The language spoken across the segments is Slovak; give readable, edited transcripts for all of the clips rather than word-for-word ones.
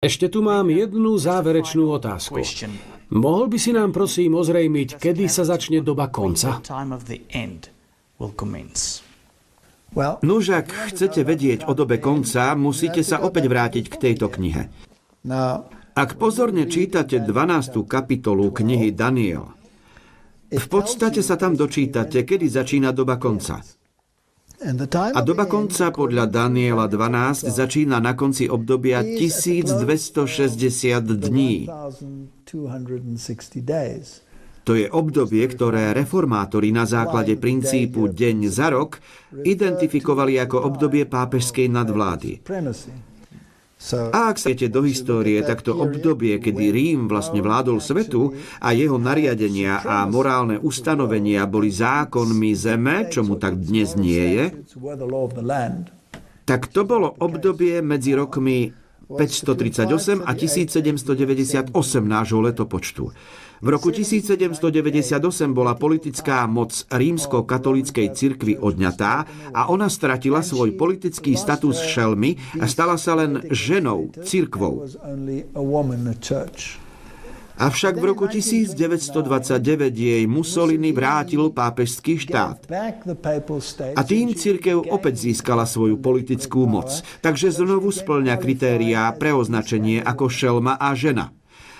Ešte tu mám jednu záverečnú otázku. Mohol by si nám prosím ozrejmiť, kedy sa začne doba konca? Nuž, ak chcete vedieť o dobe konca, musíte sa opäť vrátiť k tejto knihe. Ak pozorne čítate 12. kapitolu knihy Daniel, v podstate sa tam dočítate, kedy začína doba konca. A doba konca podľa Daniela 12 začína na konci obdobia 1260 dní. To je obdobie, ktoré reformátori na základe princípu deň za rok identifikovali ako obdobie pápežskej nadvlády. A ak sa idete do histórie, tak to obdobie, kedy Rím vlastne vládol svetu a jeho nariadenia a morálne ustanovenia boli zákonmi zeme, čomu tak dnes nie je, tak to bolo obdobie medzi rokmi 538 a 1798 nášho letopočtu. V roku 1798 bola politická moc rímsko-katolíckej cirkvi odňatá a ona stratila svoj politický status šelmy a stala sa len ženou, cirkvou. Avšak v roku 1929 jej Mussolini vrátil pápežský štát. A tým cirkev opäť získala svoju politickú moc, takže znovu spĺňa kritériá pre označenie ako šelma a žena.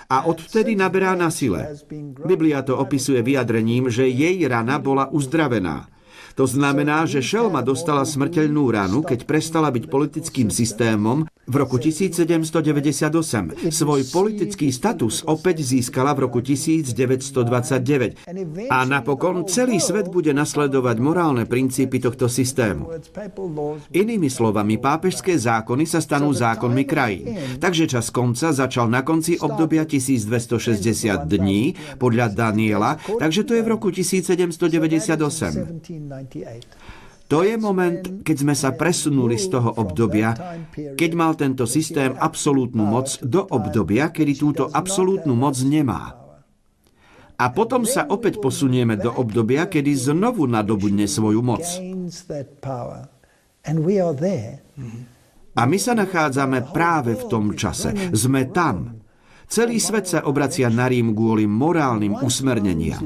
A odvtedy naberá na sile. Biblia to opisuje vyjadrením, že jej rana bola uzdravená. To znamená, že šelma dostala smrteľnú ranu, keď prestala byť politickým systémom v roku 1798. Svoj politický status opäť získala v roku 1929. A napokon celý svet bude nasledovať morálne princípy tohto systému. Inými slovami, pápežské zákony sa stanú zákonmi krajín. Takže čas konca začal na konci obdobia 1260 dní podľa Daniela, takže to je v roku 1798. To je moment, keď sme sa presunuli z toho obdobia, keď mal tento systém absolútnu moc, do obdobia, kedy túto absolútnu moc nemá. A potom sa opäť posunieme do obdobia, kedy znovu nadobudne svoju moc. A my sa nachádzame práve v tom čase. Sme tam. Celý svet sa obracia na Rím kvôli morálnym usmerneniam.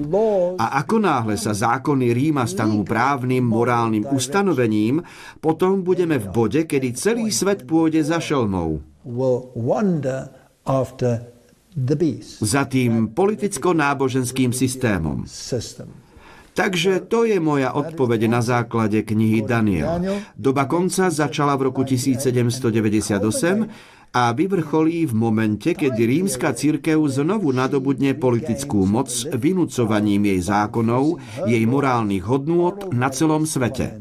A ako náhle sa zákony Ríma stanú právnym morálnym ustanovením, potom budeme v bode, kedy celý svet pôjde za šelmou. Za tým politicko-náboženským systémom. Takže to je moja odpoveď na základe knihy Daniel. Doba konca začala v roku 1798 a vyvrcholí v momente, kedy rímska cirkev znovu nadobudne politickú moc vynúcovaním jej zákonov, jej morálnych hodnôt na celom svete.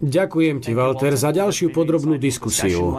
Ďakujem ti, Walter, za ďalšiu podrobnú diskusiu.